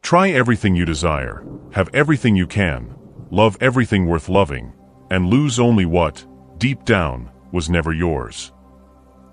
Try everything you desire, have everything you can, love everything worth loving, and lose only what, deep down, was never yours.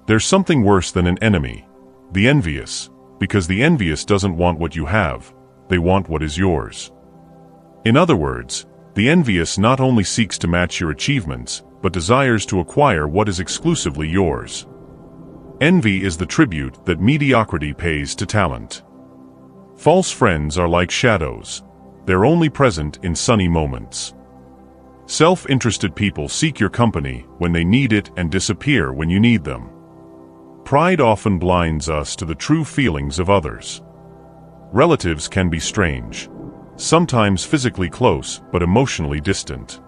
There's something worse than an enemy, the envious, because the envious doesn't want what you have, they want what is yours. In other words, the envious not only seeks to match your achievements, but desires to acquire what is exclusively yours. Envy is the tribute that mediocrity pays to talent. False friends are like shadows. They're only present in sunny moments. Self-interested people seek your company when they need it and disappear when you need them. Pride often blinds us to the true feelings of others. Relatives can be strange, sometimes physically close but emotionally distant.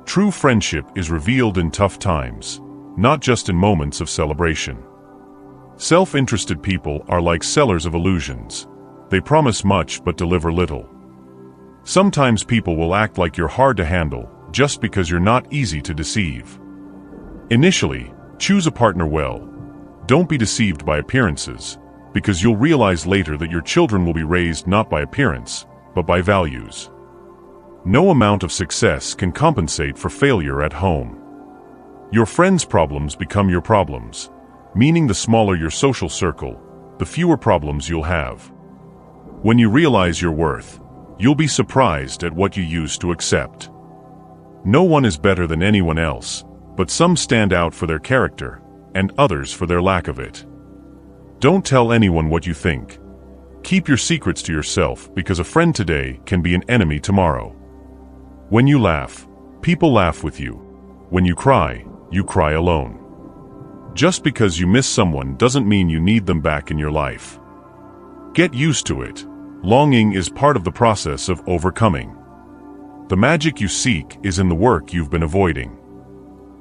True friendship is revealed in tough times, not just in moments of celebration. Self-interested people are like sellers of illusions. They promise much but deliver little. Sometimes people will act like you're hard to handle just because you're not easy to deceive. Initially, choose a partner well. Don't be deceived by appearances, because you'll realize later that your children will be raised not by appearance, but by values. No amount of success can compensate for failure at home. Your friends' problems become your problems, meaning the smaller your social circle, the fewer problems you'll have. When you realize your worth, you'll be surprised at what you used to accept. No one is better than anyone else, but some stand out for their character, and others for their lack of it. Don't tell anyone what you think. Keep your secrets to yourself, because a friend today can be an enemy tomorrow. When you laugh, people laugh with you. When you cry alone. Just because you miss someone doesn't mean you need them back in your life. Get used to it. Longing is part of the process of overcoming. The magic you seek is in the work you've been avoiding.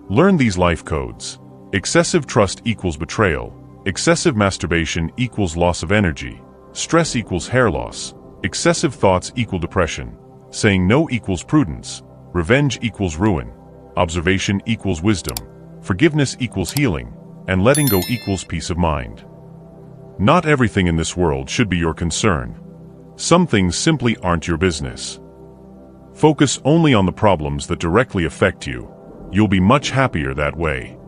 Learn these life codes. Excessive trust equals betrayal. Excessive masturbation equals loss of energy. Stress equals hair loss. Excessive thoughts equal depression. Saying no equals prudence. Revenge equals ruin. Observation equals wisdom. Forgiveness equals healing. And letting go equals peace of mind. Not everything in this world should be your concern. Some things simply aren't your business. Focus only on the problems that directly affect you. You'll be much happier that way.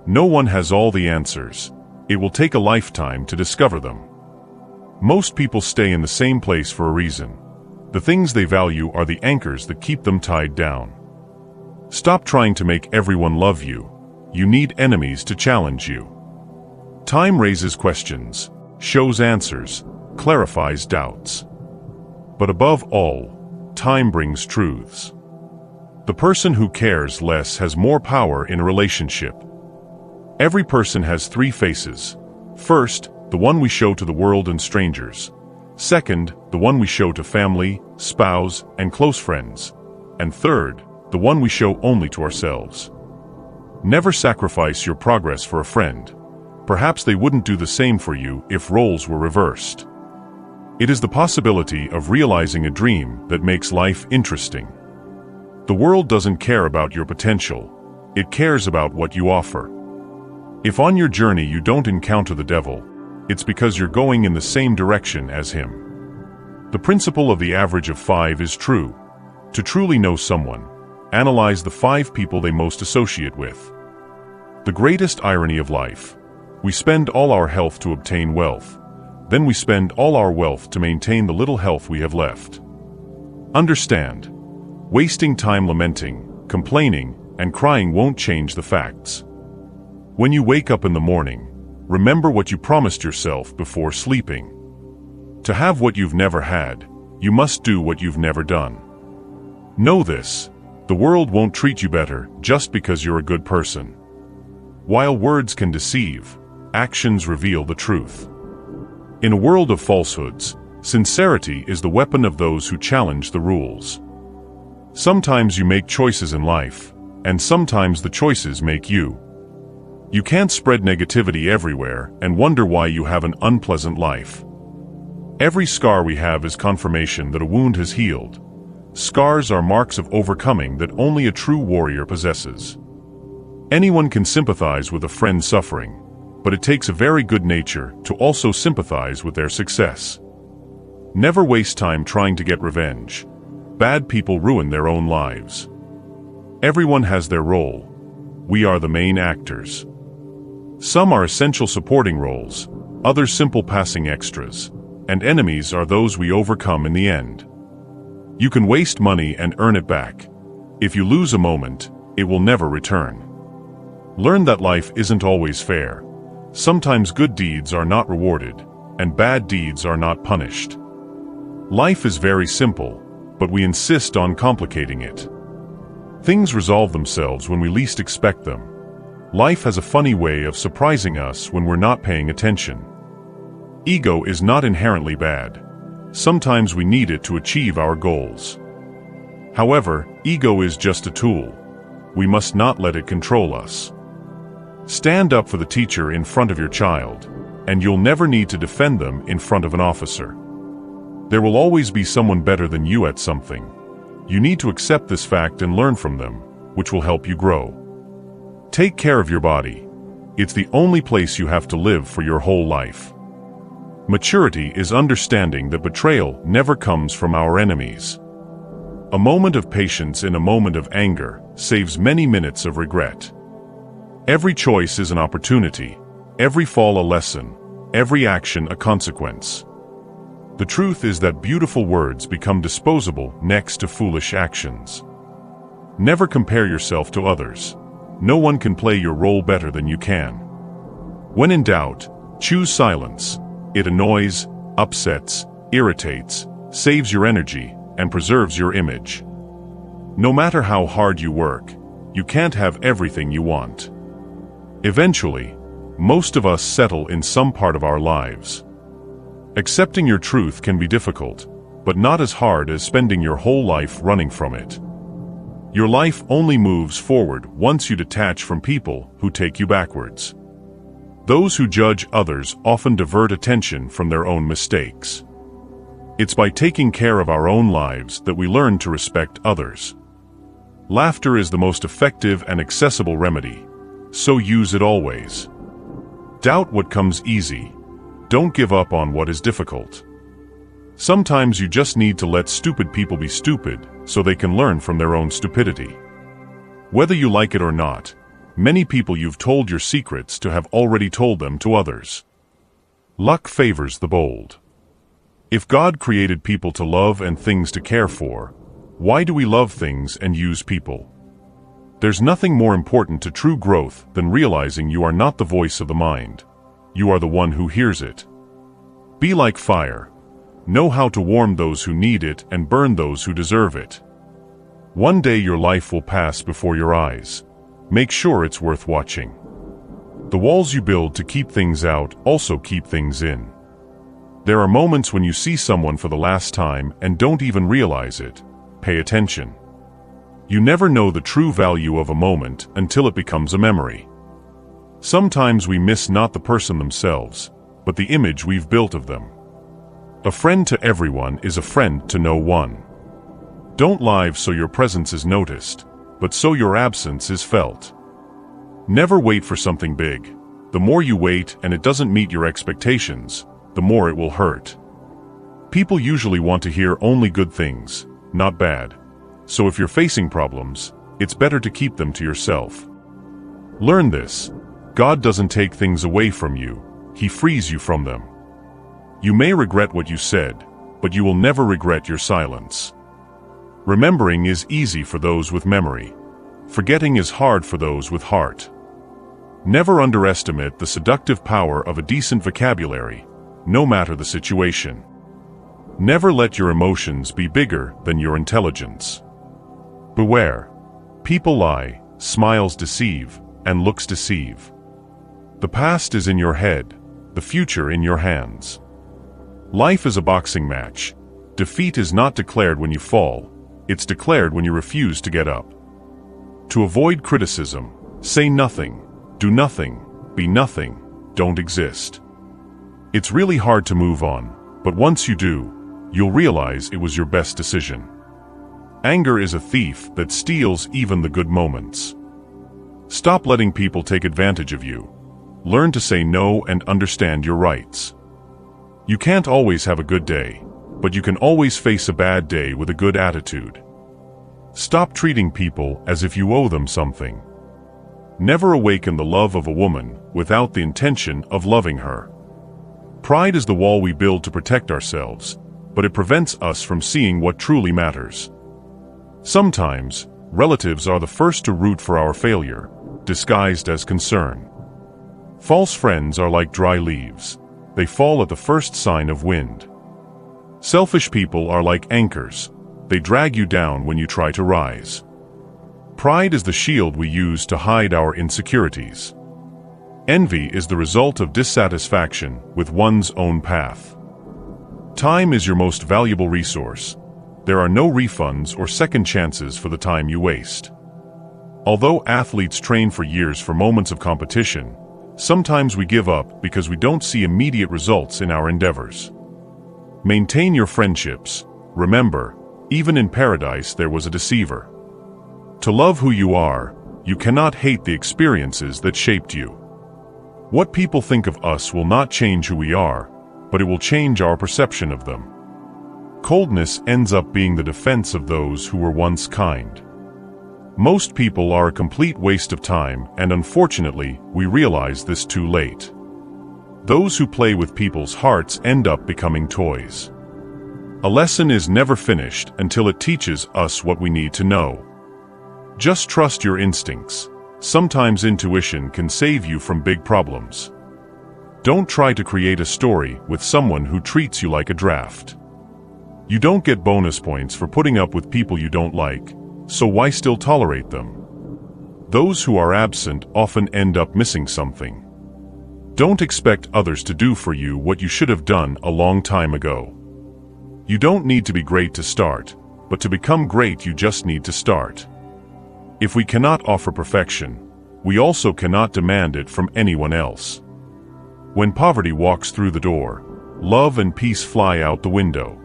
No one has all the answers. It will take a lifetime to discover them. Most people stay in the same place for a reason. The things they value are the anchors that keep them tied down. Stop trying to make everyone love you. You need enemies to challenge you. Time raises questions, shows answers, clarifies doubts. But above all, time brings truths. The person who cares less has more power in a relationship. Every person has three faces. First, the one we show to the world and strangers. Second, the one we show to family, spouse, and close friends. And third, the one we show only to ourselves. Never sacrifice your progress for a friend. Perhaps they wouldn't do the same for you if roles were reversed. It is the possibility of realizing a dream that makes life interesting. The world doesn't care about your potential. It cares about what you offer. If on your journey you don't encounter the devil, it's because you're going in the same direction as him. The principle of the average of 5 is true. To truly know someone, analyze the 5 people they most associate with. The greatest irony of life. We spend all our health to obtain wealth. Then we spend all our wealth to maintain the little health we have left. Understand, wasting time lamenting, complaining, and crying won't change the facts. When you wake up in the morning, remember what you promised yourself before sleeping. To have what you've never had, you must do what you've never done. Know this, the world won't treat you better just because you're a good person. While words can deceive, actions reveal the truth. In a world of falsehoods, sincerity is the weapon of those who challenge the rules. Sometimes you make choices in life, and sometimes the choices make you. You can't spread negativity everywhere and wonder why you have an unpleasant life. Every scar we have is confirmation that a wound has healed. Scars are marks of overcoming that only a true warrior possesses. Anyone can sympathize with a friend's suffering, but it takes a very good nature to also sympathize with their success. Never waste time trying to get revenge. Bad people ruin their own lives. Everyone has their role. We are the main actors. Some are essential supporting roles, others simple passing extras, and enemies are those we overcome in the end. You can waste money and earn it back. If you lose a moment, it will never return. Learn that life isn't always fair. Sometimes good deeds are not rewarded, and bad deeds are not punished. Life is very simple, but we insist on complicating it. Things resolve themselves when we least expect them. Life has a funny way of surprising us when we're not paying attention. Ego is not inherently bad. Sometimes we need it to achieve our goals. However, ego is just a tool. We must not let it control us. Stand up for the teacher in front of your child, and you'll never need to defend them in front of an officer. There will always be someone better than you at something. You need to accept this fact and learn from them, which will help you grow. Take care of your body. It's the only place you have to live for your whole life. Maturity is understanding that betrayal never comes from our enemies. A moment of patience in a moment of anger saves many minutes of regret. Every choice is an opportunity, every fall a lesson, every action a consequence. The truth is that beautiful words become disposable next to foolish actions. Never compare yourself to others. No one can play your role better than you can. When in doubt, choose silence. It annoys, upsets, irritates, saves your energy, and preserves your image. No matter how hard you work, you can't have everything you want. Eventually, most of us settle in some part of our lives. Accepting your truth can be difficult, but not as hard as spending your whole life running from it. Your life only moves forward once you detach from people who take you backwards. Those who judge others often divert attention from their own mistakes. It's by taking care of our own lives that we learn to respect others. Laughter is the most effective and accessible remedy, so use it always. Doubt what comes easy. Don't give up on what is difficult. Sometimes you just need to let stupid people be stupid so they can learn from their own stupidity. Whether you like it or not, many people you've told your secrets to have already told them to others. Luck favors the bold. If God created people to love and things to care for, why do we love things and use people? There's nothing more important to true growth than realizing you are not the voice of the mind. You are the one who hears it. Be like fire. Know how to warm those who need it and burn those who deserve it. One day your life will pass before your eyes. Make sure it's worth watching. The walls you build to keep things out also keep things in. There are moments when you see someone for the last time and don't even realize it. Pay attention. You never know the true value of a moment until it becomes a memory. Sometimes we miss not the person themselves, but the image we've built of them. A friend to everyone is a friend to no one. Don't live so your presence is noticed, but so your absence is felt. Never wait for something big. The more you wait and it doesn't meet your expectations, the more it will hurt. People usually want to hear only good things, not bad. So if you're facing problems, it's better to keep them to yourself. Learn this. God doesn't take things away from you, He frees you from them. You may regret what you said, but you will never regret your silence. Remembering is easy for those with memory. Forgetting is hard for those with heart. Never underestimate the seductive power of a decent vocabulary, no matter the situation. Never let your emotions be bigger than your intelligence. Beware. People lie, smiles deceive, and looks deceive. The past is in your head, the future in your hands. Life is a boxing match. Defeat is not declared when you fall, it's declared when you refuse to get up. To avoid criticism, say nothing, do nothing, be nothing, don't exist. It's really hard to move on, but once you do, you'll realize it was your best decision. Anger is a thief that steals even the good moments. Stop letting people take advantage of you. Learn to say no and understand your rights. You can't always have a good day, but you can always face a bad day with a good attitude. Stop treating people as if you owe them something. Never awaken the love of a woman without the intention of loving her. Pride is the wall we build to protect ourselves, but it prevents us from seeing what truly matters. Sometimes, relatives are the first to root for our failure, disguised as concern. False friends are like dry leaves. They fall at the first sign of wind. Selfish people are like anchors. They drag you down when you try to rise. Pride is the shield we use to hide our insecurities. Envy is the result of dissatisfaction with one's own path. Time is your most valuable resource. There are no refunds or second chances for the time you waste. Although athletes train for years for moments of competition, sometimes we give up because we don't see immediate results in our endeavors. Maintain your friendships. Remember, even in paradise there was a deceiver. To love who you are, you cannot hate the experiences that shaped you. What people think of us will not change who we are, but it will change our perception of them. Coldness ends up being the defense of those who were once kind. Most people are a complete waste of time, and unfortunately, we realize this too late. Those who play with people's hearts end up becoming toys. A lesson is never finished until it teaches us what we need to know. Just trust your instincts. Sometimes intuition can save you from big problems. Don't try to create a story with someone who treats you like a draft. You don't get bonus points for putting up with people you don't like, so why still tolerate them? Those who are absent often end up missing something. Don't expect others to do for you what you should have done a long time ago. You don't need to be great to start, but to become great you just need to start. If we cannot offer perfection, we also cannot demand it from anyone else. When poverty walks through the door, love and peace fly out the window.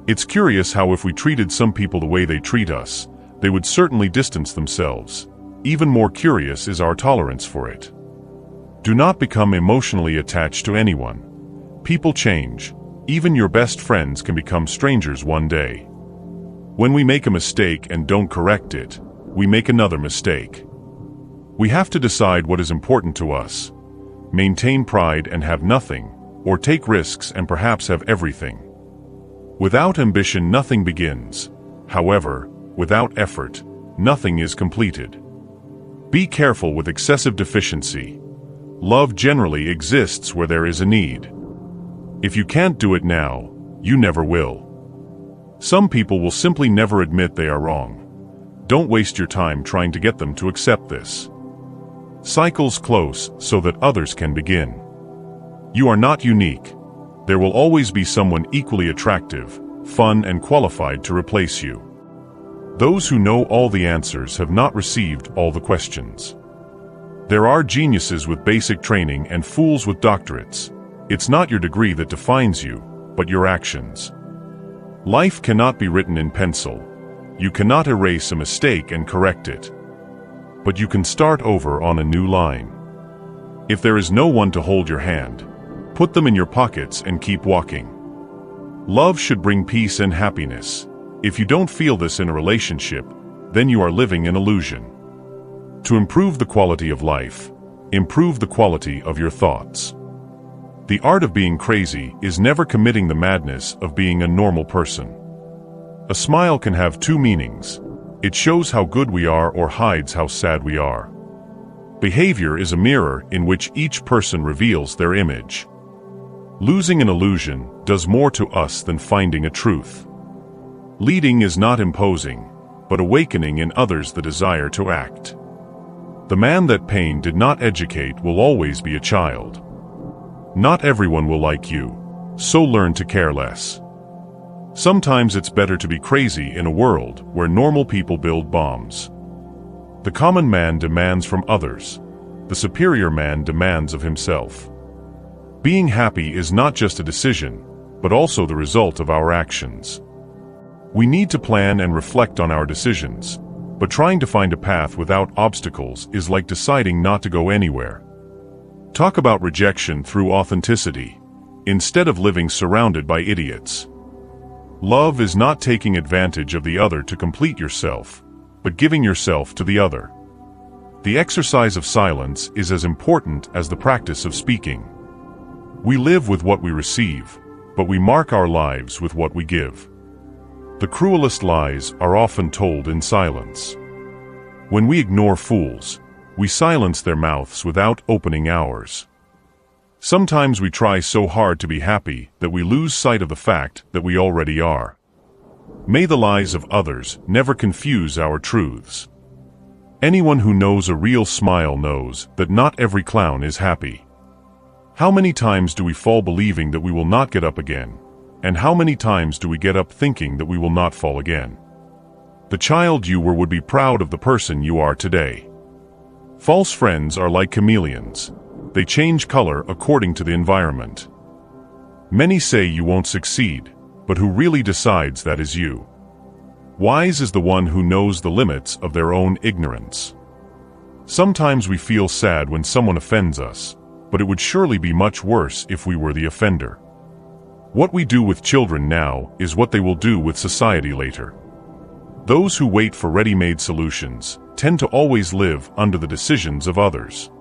It's curious how if we treated some people the way they treat us, they would certainly distance themselves. Even more curious is our tolerance for it. Do not become emotionally attached to anyone. People change. Even your best friends can become strangers one day. When we make a mistake and don't correct it, we make another mistake. We have to decide what is important to us. Maintain pride and have nothing, or take risks and perhaps have everything. Without ambition nothing begins. However, without effort, nothing is completed. Be careful with excessive deficiency. Love generally exists where there is a need. If you can't do it now, you never will. Some people will simply never admit they are wrong. Don't waste your time trying to get them to accept this. Cycles close so that others can begin. You are not unique. There will always be someone equally attractive, fun, and qualified to replace you. Those who know all the answers have not received all the questions. There are geniuses with basic training and fools with doctorates. It's not your degree that defines you, but your actions. Life cannot be written in pencil. You cannot erase a mistake and correct it. But you can start over on a new line. If there is no one to hold your hand, put them in your pockets and keep walking. Love should bring peace and happiness. If you don't feel this in a relationship, then you are living an illusion. To improve the quality of life, improve the quality of your thoughts. The art of being crazy is never committing the madness of being a normal person. A smile can have two meanings. It shows how good we are or hides how sad we are. Behavior is a mirror in which each person reveals their image. Losing an illusion does more to us than finding a truth. Leading is not imposing, but awakening in others the desire to act. The man that pain did not educate will always be a child. Not everyone will like you, so learn to care less. Sometimes it's better to be crazy in a world where normal people build bombs. The common man demands from others. The superior man demands of himself. Being happy is not just a decision, but also the result of our actions. We need to plan and reflect on our decisions, but trying to find a path without obstacles is like deciding not to go anywhere. Talk about rejection through authenticity, instead of living surrounded by idiots. Love is not taking advantage of the other to complete yourself, but giving yourself to the other. The exercise of silence is as important as the practice of speaking. We live with what we receive, but we mark our lives with what we give. The cruelest lies are often told in silence. When we ignore fools, we silence their mouths without opening ours. Sometimes we try so hard to be happy that we lose sight of the fact that we already are. May the lies of others never confuse our truths. Anyone who knows a real smile knows that not every clown is happy. How many times do we fall believing that we will not get up again? And how many times do we get up thinking that we will not fall again? The child you were would be proud of the person you are today. False friends are like chameleons. They change color according to the environment. Many say you won't succeed, but who really decides that is you? Wise is the one who knows the limits of their own ignorance. Sometimes we feel sad when someone offends us, but it would surely be much worse if we were the offender. What we do with children now is what they will do with society later. Those who wait for ready-made solutions tend to always live under the decisions of others.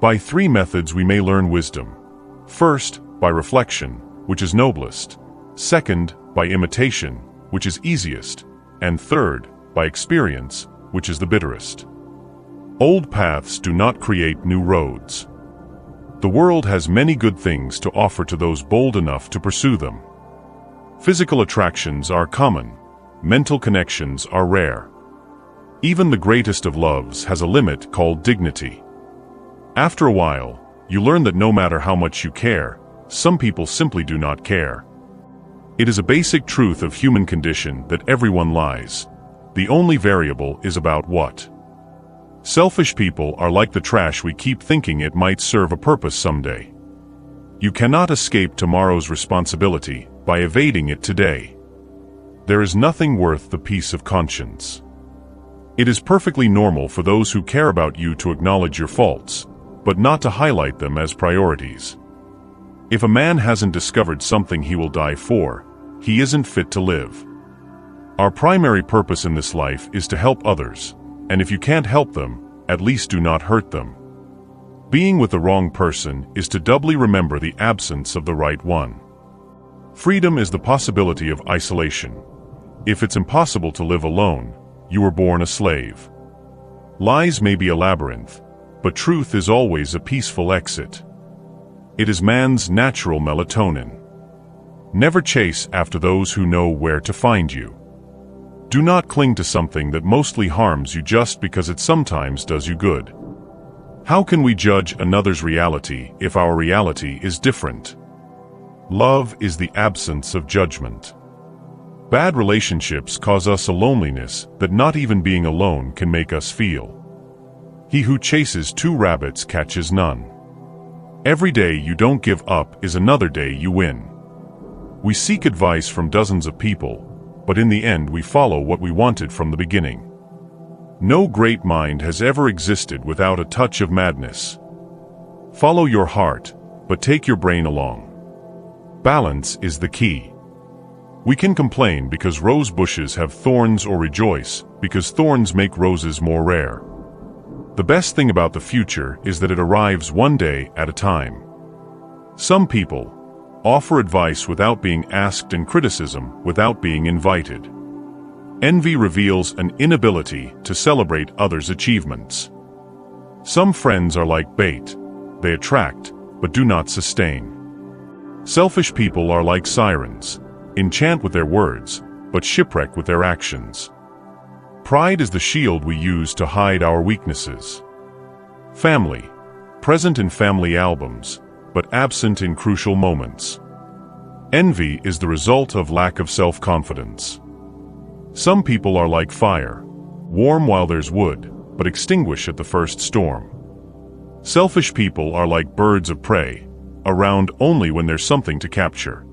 By 3 methods we may learn wisdom. First, by reflection, which is noblest. Second, by imitation, which is easiest. And third, by experience, which is the bitterest. Old paths do not create new roads. The world has many good things to offer to those bold enough to pursue them. Physical attractions are common. Mental connections are rare. Even the greatest of loves has a limit called dignity. After a while, you learn that no matter how much you care, some people simply do not care. It is a basic truth of human condition that everyone lies. The only variable is about what. Selfish people are like the trash we keep thinking it might serve a purpose someday. You cannot escape tomorrow's responsibility by evading it today. There is nothing worth the peace of conscience. It is perfectly normal for those who care about you to acknowledge your faults, but not to highlight them as priorities. If a man hasn't discovered something he will die for, he isn't fit to live. Our primary purpose in this life is to help others, and if you can't help them, at least do not hurt them. Being with the wrong person is to doubly remember the absence of the right one. Freedom is the possibility of isolation. If it's impossible to live alone, you were born a slave. Lies may be a labyrinth, but truth is always a peaceful exit. It is man's natural melatonin. Never chase after those who know where to find you. Do not cling to something that mostly harms you just because it sometimes does you good. How can we judge another's reality if our reality is different? Love is the absence of judgment. Bad relationships cause us a loneliness that not even being alone can make us feel. He who chases 2 rabbits catches none. Every day you don't give up is another day you win. We seek advice from dozens of people, but in the end we follow what we wanted from the beginning. No great mind has ever existed without a touch of madness. Follow your heart, but take your brain along. Balance is the key. We can complain because rose bushes have thorns or rejoice because thorns make roses more rare. The best thing about the future is that it arrives one day at a time. Some people offer advice without being asked and criticism without being invited. Envy reveals an inability to celebrate others' achievements. Some friends are like bait. They attract, but do not sustain. Selfish people are like sirens, enchant with their words, but shipwreck with their actions. Pride is the shield we use to hide our weaknesses. Family, present in family albums, but absent in crucial moments. Envy is the result of lack of self-confidence. Some people are like fire, warm while there's wood, but extinguish at the first storm. Selfish people are like birds of prey, around only when there's something to capture.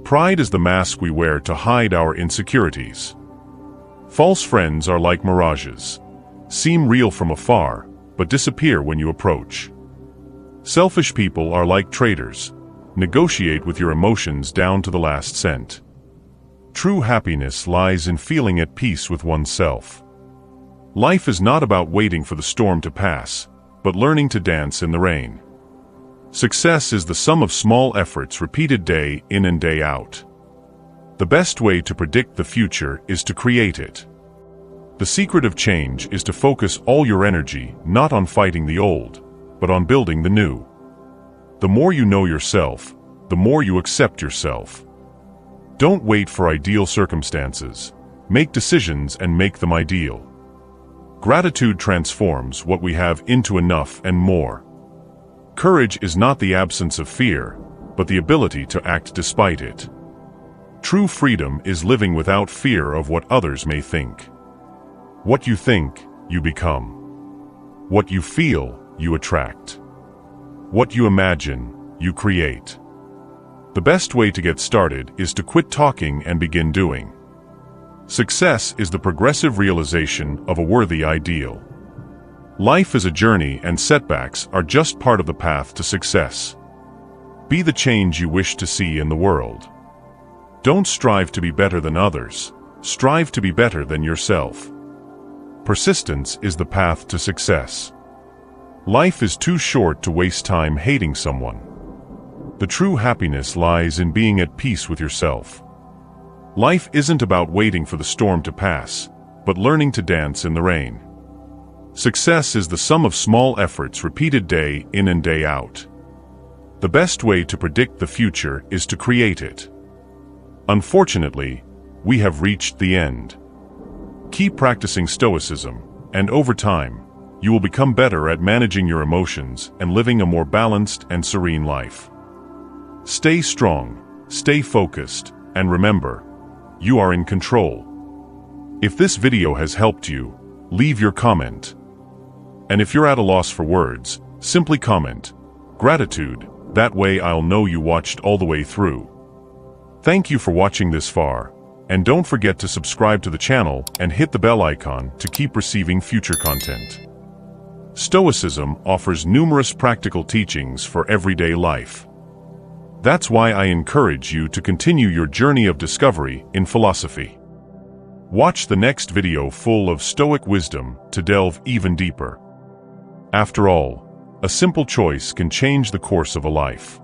Pride is the mask we wear to hide our insecurities. False friends are like mirages, seem real from afar, but disappear when you approach. Selfish people are like traders, negotiate with your emotions down to the last cent. True happiness lies in feeling at peace with oneself. Life is not about waiting for the storm to pass, but learning to dance in the rain. Success is the sum of small efforts repeated day in and day out. The best way to predict the future is to create it. The secret of change is to focus all your energy not on fighting the old, but on building the new. The more you know yourself, the more you accept yourself. Don't wait for ideal circumstances. Make decisions and make them ideal. Gratitude transforms what we have into enough and more. Courage is not the absence of fear, but the ability to act despite it. True freedom is living without fear of what others may think. What you think, you become. What you feel, you attract. What you imagine, you create. The best way to get started is to quit talking and begin doing. Success is the progressive realization of a worthy ideal. Life is a journey, and setbacks are just part of the path to success. Be the change you wish to see in the world. Don't strive to be better than others. Strive to be better than yourself. Persistence is the path to success. Life is too short to waste time hating someone. The true happiness lies in being at peace with yourself. Life isn't about waiting for the storm to pass, but learning to dance in the rain. Success is the sum of small efforts repeated day in and day out. The best way to predict the future is to create it. Unfortunately, we have reached the end. Keep practicing Stoicism, and over time, you will become better at managing your emotions and living a more balanced and serene life. Stay strong, stay focused, and remember, you are in control. If this video has helped you, leave your comment. And if you're at a loss for words, simply comment, "Gratitude," that way I'll know you watched all the way through. Thank you for watching this far, and don't forget to subscribe to the channel and hit the bell icon to keep receiving future content. Stoicism offers numerous practical teachings for everyday life. That's why I encourage you to continue your journey of discovery in philosophy. Watch the next video full of Stoic wisdom to delve even deeper. After all, a simple choice can change the course of a life.